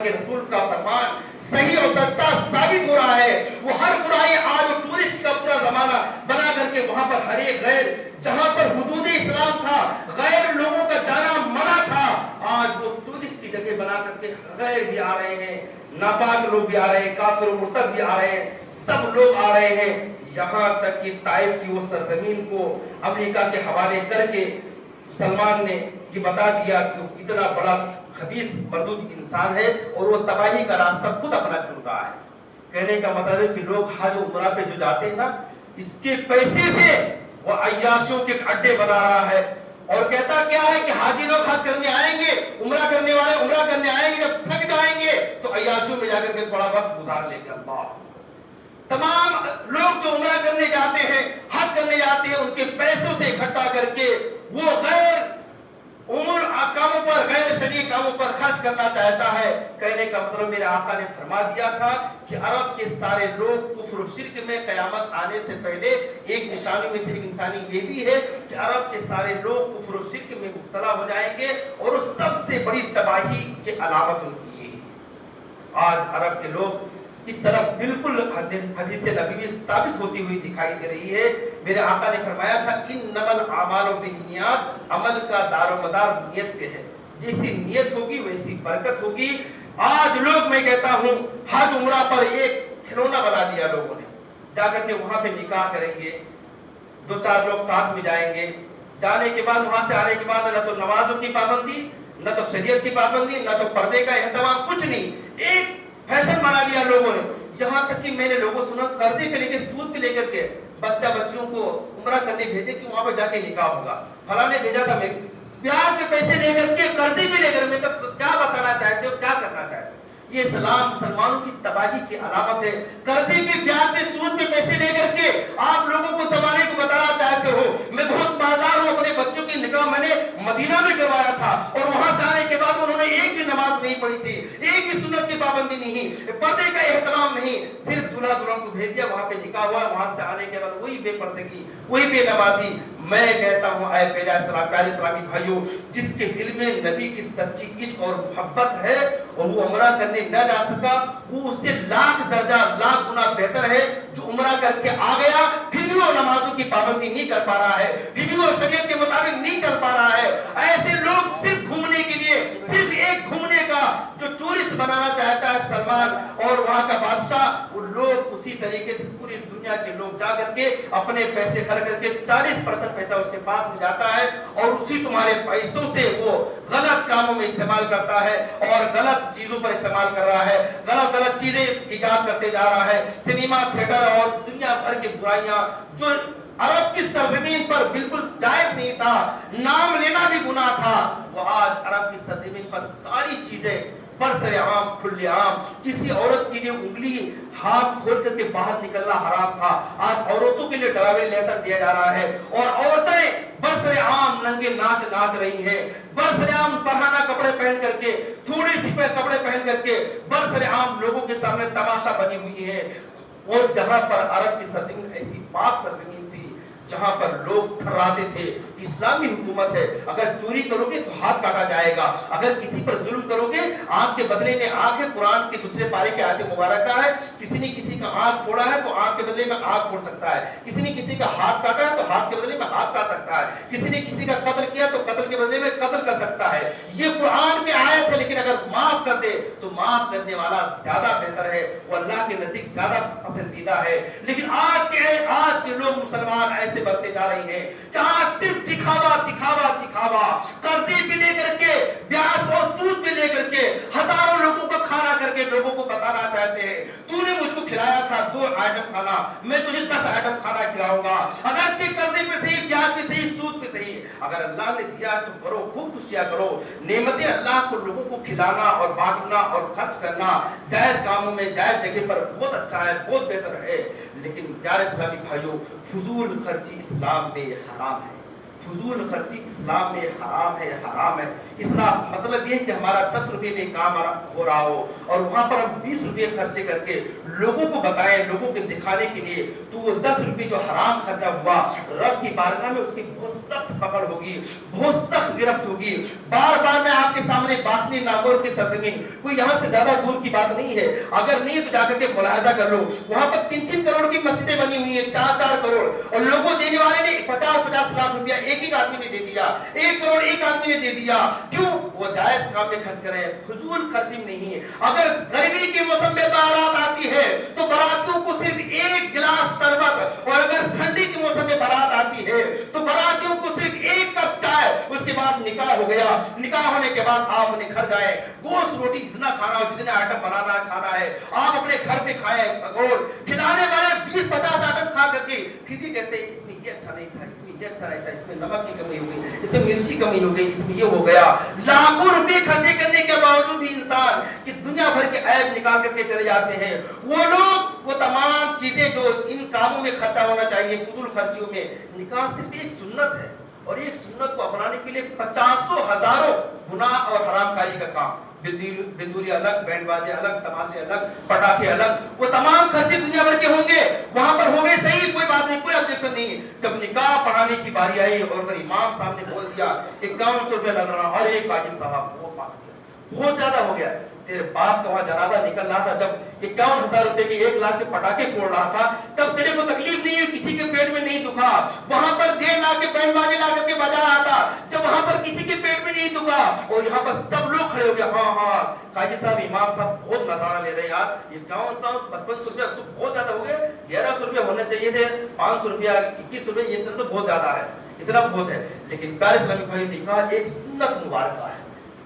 کے رسول کا فرمان صحیح اور سچا ثابت ہو رہا ہے. وہ ہر برائی آج ٹورسٹ کا پورا زمانہ بنا کر کے وہاں پر ہر ایک غیر, جہاں پر حدود اسلام تھا, غیر لوگوں کا جانا منع تھا, آج وہ ٹورسٹ کی جگہ بنا کر کے غیر بھی آ رہے ہیں, ناپاک لوگ بھی آ رہے ہیں, کافر و مرتد بھی آ رہے ہیں, سب لوگ آ رہے ہیں. یہاں تک کہ طائف کی وہ سرزمین کو امریکہ کے حوالے کر کے سلمان نے یہ بتا دیا کہ وہ اتنا بڑا خبیث مردود انسان ہے اور وہ تباہی کا راستہ خود اپنا چن رہا ہے. کہنے کا مطلب ہے کہ لوگ حج و عمرہ پہ جو جاتے ہیں نا, اس کے پیسے سے وہ عیاشیوں کے اڈے بنا رہا ہے, اور کہتا کیا ہے کہ حاجی لوگ حج کرنے آئیں گے, عمرہ کرنے والے عمرہ کرنے آئیں گے, جب تھک جائیں گے تو عیاشیوں میں جا کر کے تھوڑا وقت گزار لیں گے. اللہ, تمام لوگ جو عمرہ کرنے جاتے ہیں, حج کرنے جاتے ہیں, ان کے پیسوں سے اکٹھا کر کے وہ غیر عمر کاموں پر, غیر شرعی کاموں پر خرچ کرنا چاہتا ہے. کہنے کا مطلب میرے آقا نے فرما دیا تھا کہ عرب کے سارے لوگ کفر و شرک میں قیامت آنے سے پہلے ایک نشانی میں سے ایک نشانی یہ بھی ہے کہ عرب کے سارے لوگ کفر و شرک میں مبتلا ہو جائیں گے, اور اس سب سے بڑی تباہی کی علامت ان کی یہ ہے. آج عرب کے لوگ اس طرح بالکل حدیث نبی میں ثابت ہوتی ہوئی دکھائی دے رہی ہے. میرے آقا نے فرمایا تھا انما الاعمال بالنیات, عمل کا دار و مدار نیت پہ ہے, جیسی نیت ہوگی ویسی برکت ہوگی. آج لوگ, میں کہتا ہوں, حج عمرہ پر ایک کھلونا بنا دیا لوگوں نے, جا کر کے وہاں پہ نکاح کریں گے, دو چار لوگ ساتھ میں جائیں گے, جانے کے بعد وہاں سے آنے کے بعد نہ تو نمازوں کی پابندی, نہ تو شریعت کی پابندی, نہ تو پردے کا اہتمام, کچھ نہیں, ایک فیشن بنا لیا لوگوں نے. یہاں تک کہ میں نے لوگوں سنا قرضے پہ لے کے, سود پہ لے کر کے بچہ بچیوں کو عمرہ کرنے بھیجے کہ وہاں پہ جا کے نکاح ہوگا. فلاں نے بھیجا تھا, میں بیاج کے پیسے لے کر کے, قرضے پہ لے کر, میں کیا بتانا چاہتے ہو, کیا کرنا چاہتے ہو؟ یہ اسلام مسلمانوں کی تباہی کی علامت ہے. قرضے پہ, بیاج پہ, سود پہ پیسے لے کر کے آپ لوگوں کو زمانے کو بتانا چاہتے ہو. میں بہت مالدار ہوں, اپنے بچوں کی نکاح میں نے مدینہ میں کروایا تھا, اور وہاں سے آنے کے بعد انہوں نے ایک بھی نماز نہیں پڑھی تھی, ایک بھی سنت کی پابندی نہیں, پردے کا اہتمام نہیں, صرف دلہا دلہن کو بھیج دیا, وہاں پہ نکاح ہوا, وہاں سے آنے کے بعد وہی بے پردگی, وہی بے نمازی. میں کہتا ہوں اے پیارے اسلامی بھائیوں, جس کے دل میں نبی کی سچی عشق اور محبت ہے اور وہ عمرہ کرنے نہ جا سکا, وہ اس سے لاکھ درجہ, لاکھ گنا بہتر ہے جو عمرہ کر کے آ گیا, پھر بھی وہ نمازوں کی پابندی نہیں کر پا رہا ہے, پھر بھی وہ شریعت کے مطابق نہیں چل پا رہا ہے. ایسے لوگ صرف گھومنے کے لیے, صرف ایک گھومنے کا جو ٹورسٹ بنانا چاہتا ہے سلمان اور وہاں کا بادشاہ, وہ لوگ اسی طریقے سے پوری دنیا کے لوگ جا کر کے اپنے پیسے خرچ کر کے 40% پیسہ اس کے پاس میں جاتا ہے, اور اسی تمہارے پیسوں سے وہ غلط کاموں میں استعمال کرتا ہے اور غلط چیزوں پر استعمال کر رہا ہے, غلط غلط چیزیں ایجاد کرتے جا رہا ہے. سنیما تھیٹر اور دنیا بھر کی برائیاں جو عرب کی سرزمین پر بالکل جائز نہیں تھا, نام لینا بھی گناہ تھا, وہ آج عرب کی سرزمین پر ساری چیزیں برسر عام, کھلے عام. کسی عورت کے لیے انگلی ہاتھ کھول کر کے باہر نکلنا حرام تھا, آج عورتوں کے لیے ڈرائیونگ لائسنس دیا جا رہا ہے, اور عورتیں برسر عام ننگے ناچ رہی ہیں, برسر عام پرہانہ کپڑے پہن کر کے, تھوڑی سی کپڑے پہن کر کے برسر عام لوگوں کے سامنے تماشا بنی ہوئی ہے. اور جہاں پر عرب کی سرزمین ایسی پاک سرزمین تھی جہاں پر لوگ تھراتے تھے, اسلامی حکومت ہے, اگر چوری کرو گے تو ہاتھ کاٹا جائے گا, اگر کسی پر ظلم کرو گے آنکھ کے بدلے میں آنکھ ہے. قرآن کے دوسرے پارے کے آیت مبارکہ ہے, کسی نے کسی کا آنکھ پھوڑا ہے تو آنکھ کے بدلے میں آنکھ پھوڑ سکتا ہے, کسی نے کسی کا ہاتھ کاٹا ہے تو ہاتھ کے بدلے میں ہاتھ کاٹ سکتا ہے, کسی نے کسی کا قتل کیا تو قتل کے بدلے میں قتل کر سکتا ہے. یہ قرآن کی آیت ہے, لیکن اگر معاف کر دے تو معاف کرنے والا زیادہ بہتر ہے, وہ اللہ کے نزدیک زیادہ پسندیدہ ہے. لیکن آج کے لوگ مسلمان ایسے بنتے جا رہے ہیں کہ آج صرف دکھاوا دکھاوا دکھاوا, قرضے پہ لے کر کے, بیاج اور سود پہ لے کر کے ہزاروں لوگوں کو کھانا کر کے لوگوں کو بتانا چاہتے ہیں تو نے مجھ کو کھلایا تھا 2 آئٹم کھانا, میں تجھے 10 آئٹم کھانا کھلاؤں گا, اگرچہ قرضے پہ صحیح, بیاج پہ صحیح, سود پہ صحیح, اگر اللہ نے دیا ہے تو کرو, خوب خوشیاں کرو. نعمت اللہ کو لوگوں کو کھلانا اور بانٹنا اور خرچ کرنا جائز کاموں میں, جائز جگہ پر بہت اچھا ہے, بہت بہتر ہے. لیکن پیارے اسلامی بھائیوں, فضول خرچی اسلام میں حرام ہے, फजूल खर्ची इस्लाम में हराम है। इस्लाम मतलब ये है कि हमारा 10 रुपए में काम हो रहा हो और वहां पर हम 20 रुपए खर्चे करके लोगों को बताएं, लोगों को दिखाने के लिए, तो वो 10 रुपए जो हराम खर्चा हुआ, रब की बारगाह में उसकी बहुत सख्त पकड़ होगी, बहुत सख्त गिरफ्त होगी। बार बार मैं आपके सामने बासनी नागौर की सरजमीन, कोई यहाँ से ज्यादा दूर की बात नहीं है, अगर नहीं तो जाकर के मुलाहजा कर लो, वहां पर 3-3 करोड़ की मस्जिदें बनी हुई है, 4-4 करोड़, और लोगों देने वाले ने 50-50 लाख रुपया एक आदमी ने दे दिया, 1 करोड़ एक आदमी ने दे दिया। क्यों? वो जायज काम में खर्च करें, फजूल खर्ची नहीं है। अगर गर्मी के मौसम में बारात आती है तो बारातियों को सिर्फ 1 गिलास शरबत, और अगर ठंडी के मौसम में बारात आती है तो बारातियों को सिर्फ 1 कप चाय, उसके बाद निकाह हो गया। निकाह होने के बाद आप अपने घर जाए, गोश्त रोटी जितना खाना हो, जितने आइटम बनाना खाना है आप अपने घर पे खाएं, और खिलाने वाले 20-50 आइटम खा करके फिर भी कहते हैं इसमें ये अच्छा नहीं था, इसमें ये अच्छा नहीं था, इसमें नमक की कमी हो गई, इसमें मिर्ची की कमी हो गई, इसमें ये हो गया। लाखों रुपए खर्चे करने के बावजूद भी इंसान कि दुनिया भर के ऐब निकाल करके चले जाते हैं। वो लोग वो तमाम चीजें जो इन कामों में खर्चा होना चाहिए, फजूल खर्चियों में, निकाह सिर्फ एक सुन्नत है, और एक सुन्नत को अपनाने के लिए 50 हजारों गुनाह और हरामकारी का काम, बिंदुरी अलग, बैंड बाजे अलग, तमाशे अलग, पटाखे अलग, वो तमाम खर्चे दुनिया भर के होंगे, वहां पर होंगे सही, कोई बात नहीं, कोई ऑब्जेक्शन नहीं। जब निकाह पढ़ाने की बारी आई और अगर इमाम साहब ने बोल दिया 5100 रुपया नजराना, और एक काजी साहब बहुत ज्यादा हो गया, तेरे बाप का वहां जनाजा निकल रहा था, जब 51,000 रुपए के 1 लाख के पटाखे फोड़ रहा था, तब तेरे को तकलीफ नहीं है, किसी के पेट में नहीं दुखा। वहां पर 1.5 लाख के बैंड बाजे ला करके बजा रहा था, जब वहां पर किसी के पेट में नहीं दुखा, और यहाँ पर सब लोग खड़े हो गए, हाँ काजी साहब, इमाम साहब बहुत नजराना ले रहे हैं यार, ये 51,055 रुपया तो बहुत ज्यादा हो गए, 1100 रुपया होने चाहिए थे, 500 रुपया, 21 रुपये, ये तो बहुत ज्यादा है, इतना बहुत है। लेकिन प्यारे इस्लामिक भाई ने कहा एक सुन्नत मुबारक है।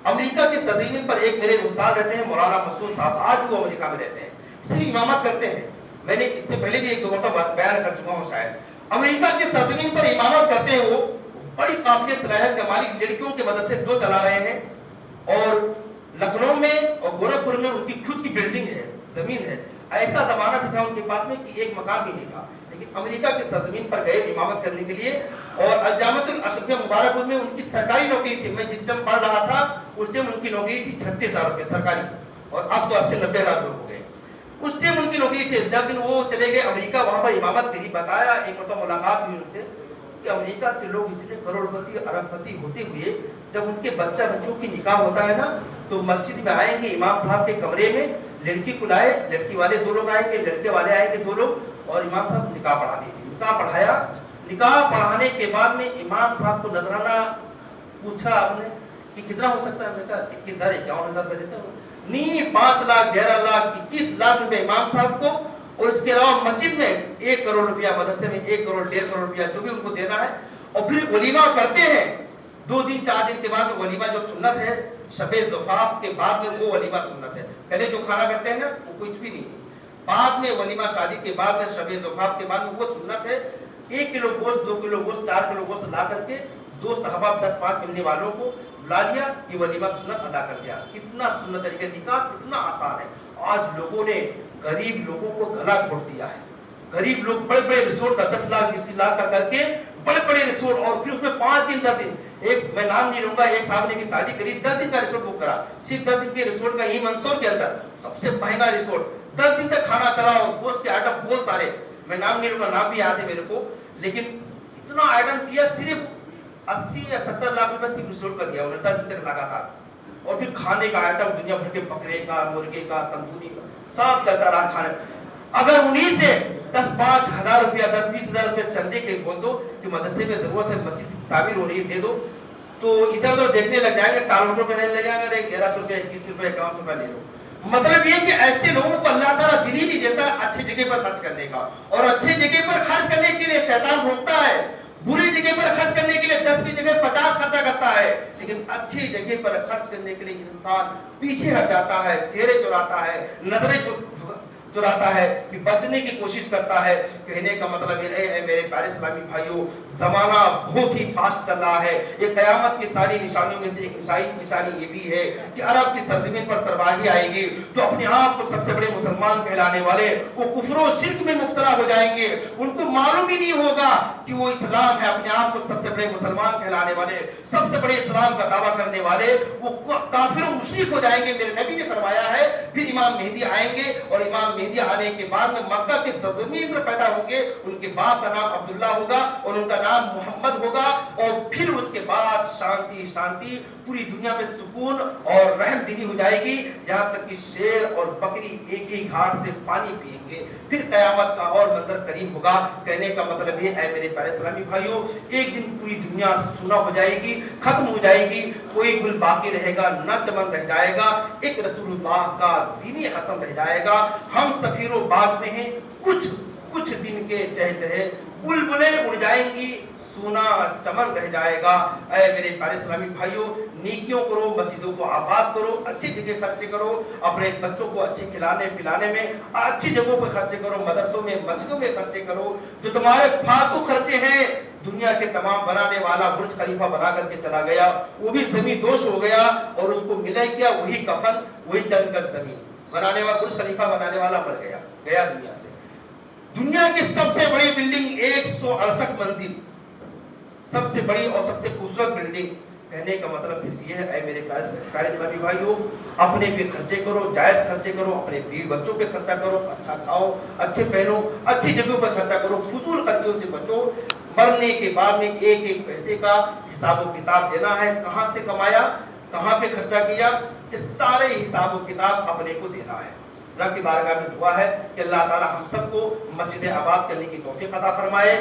अमेरिका के सरजमीन पर एक मेरे उस्ताद रहते हैं, मौलाना मसूद साहब, आज वो अमेरिका में रहते हैं, सिर्फ इमामत करते हैं। मैंने इससे पहले भी 1-2 मरतबा बयान कर चुका हूँ शायद। अमेरिका के सरजमीन पर इमामत करते हैं, वो बड़ी काबिलियत सलाहियत के मालिक, लड़कियों के मदरसे 2 चला रहे हैं, और लखनऊ में और गोरखपुर में उनकी खुद की बिल्डिंग है, जमीन है। ऐसा जमाना भी था उनके पास में कि एक मकान भी नहीं था, लेकिन अमेरिका के सरजमीन पर गए इमामत करने के लिए, और अल-जामिअतुल अशरफिया मुबारकपुर में उनकी सरकारी नौकरी थी। मैं जिस टाइम पढ़ रहा था उस टाइम उनकी नौकरी थी 36,000 रुपए सरकारी, और अब तो 80-90,000 रुपए हो गए। उस टाइम उनकी नौकरी थी। जब वो चले गए अमेरिका, वहां पर इमामत करी, बताया एक मतलब मुलाकात हुई उनसे कि अमेरिका के लोग इतने करोड़पति अरबपति होते हुए जब उनके बच्चों की निकाह होता है ना, तो मस्जिद में आएंगे, इमाम साहब के कमरे में लड़की को लाए, लड़की वाले 2 लोग आएंगे, लड़के वाले आएंगे 2 लोग, और इमाम साहब निकाह पढ़ा दीजिए। निकाह पढ़ाया, निकाह पढ़ाने के बाद में इमाम साहब को नजराना पूछा आपने कि कितना हो सकता है, हमने कहा 21,000-51,000 रुपए देते हैं, नहीं 5 लाख 11 लाख 21 लाख रुपए इमाम साहब को, और इसके अलावा मस्जिद में 1 करोड़ रुपया, मदरसे में 1 करोड़ 1.5 करोड़ रुपया जो भी उनको देना है, और फिर वलीमा करते हैं 2 दिन 4 दिन के बाद में वलीमा जो सुन्नत है, शबे ज़ुफ़ाफ़ के बाद में वो वलीमा सुन्नत है। पहले जो खाना करते हैं ना वो कुछ भी नहीं, बाद में वलीमा शादी के बाद में शबे ज़ुफ़ाफ़ के बाद में वो सुन्नत है। 1 किलो गोश्त, 2 किलो गोश्त, 4 किलो गोश्त ला करके दोस्त अहबाब 10-5 मिलने वालों को बुला लिया, ये वलीमा सुन्नत अदा कर दिया। कितना सुन्नत तरीके, निकाह कितना आसान है। आज लोगों ने गरीब लोगों को गला घोट दिया है। गरीब लोग बड़े बड़े रिसोर्ट का 10 लाख 20 लाख का करके बड़े बड़े रिसोर्ट, और फिर उसमें 5 दिन 10 दिन, एक मैं नाम नहीं लूंगा, एक साहब ने भी शादी करी, 10 दिन का रिसोर्ट बुक करा, सिर्फ 10 दिन के रिसोर्ट का ही मंसूर के अंदर सबसे महंगा रिसोर्ट, 10 दिन तक खाना चला, और गोश्त के आइटम बहुत सारे, मैं नाम नहीं लूंगा, नाम भी याद है मेरे को, लेकिन इतना आइटम किया, सिर्फ 80 या 70 लाख रुपए सिर्फ रिसोर्ट का दिया उन्होंने 10 दिन तक लगातार। और फिर खाने का आइटम दुनिया भर के, बकरे का, मुर्गे का, तंदूरी का, सब चलता रहा खाने। अगर उन्हीं से 10-5 हजार रुपया, 10-20 हजार रुपया चंदे के बोल दो कि मदरसे में जरूरत है, मस्जिद तामीर हो रही है, दे दो, तो इधर उधर देखने लग जाएंगे, टालमटोल करने लग जाएंगे, 1100 रुपया 21 रुपया 51 रुपया ले लो। मतलब ये कि ऐसे लोगों को अल्लाह ताला दिल ही नहीं देता अच्छी जगह पर खर्च करने का, और अच्छी जगह पर खर्च करने के लिए शैतान रोकता है। बुरी जगह पर खर्च करने के लिए 10 की जगह 50 खर्चा करता है, लेकिन अच्छी जगह पर खर्च करने के लिए इंसान पीछे हट जाता है, चेहरे चुराता है, नजरें चुराता है, कि बचने की कोशिश करता है। कहने का मतलब ये है मेरे प्यारे इस्लामी भाइयों, जमाना बहुत ही फास्ट चल रहा है। ये कयामत की सारी निशानियों में से एक निशानी ये भी है कि अरब की सरजमीन पर तबाही आएगी। जो अपने आप को सबसे बड़े मुसलमान कहलाने वाले वो कुफ्र और शिर्क में मुब्तला हो जाएंगे। उनको मालूम ही नहीं होगा कि वो इस्लाम है। अपने आप को सबसे बड़े मुसलमान कहलाने वाले, सबसे बड़े इस्लाम का दावा करने वाले वो काफिर और मुशरिक हो जाएंगे। मेरे नबी ने फरमाया है फिर इमाम मेहदी आएंगे और इमाम मेहदी आने के बाद में मक्का की सरजमीन पर पैदा होंगे। उनके बाप का नाम अब्दुल्ला होगा और उनका नाम मोहम्मद होगा, और फिर उसके बाद शांति शांति, पूरी दुनिया में सुकून और रहम दिली हो जाएगी, यहाँ तक कि शेर और बकरी एक ही घाट से पानी पिएंगे। फिर कयामत का और मंजर करीम होगा। कहने का मतलब ये है मेरे प्यारे इस्लामी भाइयों, एक दिन पूरी दुनिया सुना हो जाएगी, खत्म हो जाएगी, कोई गुल बाकी रहेगा न चमन रह जाएगा, एक रसूलुल्लाह का दीनी हसन रह जाएगा। हम सफीरो बाग में हैं, कुछ दिन के चहचहे बुलबुलें उड़ जाएंगी, सोना चमन रह जाएगा। ऐ मेरे प्यारे इस्लामी भाइयों, नेकियों करो, मस्जिदों को आबाद करो, अच्छी जगह खर्चे करो, अपने बच्चों को अच्छे खिलाने पिलाने में अच्छी जगहों पर खर्चे करो, मदरसों में मस्जिदों में खर्चे करो। जो तुम्हारे फालतू खर्चे हैं, दुनिया के तमाम बनाने वाला बुर्ज खलीफा बना करके चला गया, वो भी जमीन दोष हो गया और उसको मिला क्या, वही कफन, वही चंद गज जमीन। बनाने वाला बुर्ज खलीफा बनाने वाला मर गया दुनिया से। दुनिया की सबसे बड़ी बिल्डिंग 168 मंजिल, सबसे बड़ी और सबसे खूबसूरत बिल्डिंग। कहने का मतलब सिर्फ ये है, ऐ मेरे प्यारे इस्लामी भाइयों, अपने पे खर्चे करो, जायज खर्चे करो, अपने बीवी बच्चों पे खर्चा करो, अच्छा खाओ, अच्छे पहनो, अच्छी जगहों पर खर्चा करो, फजूल खर्चों से बचो। मरने के बाद में एक एक पैसे का हिसाब व किताब देना है, कहाँ से कमाया, कहाँ पे खर्चा किया, इस सारे हिसाब व किताब अपने को देना है। रब की बारगाह में दुआ है कि अल्लाह ताला हम सबको मस्जिद आबाद करने की तौफीक अता फरमाए।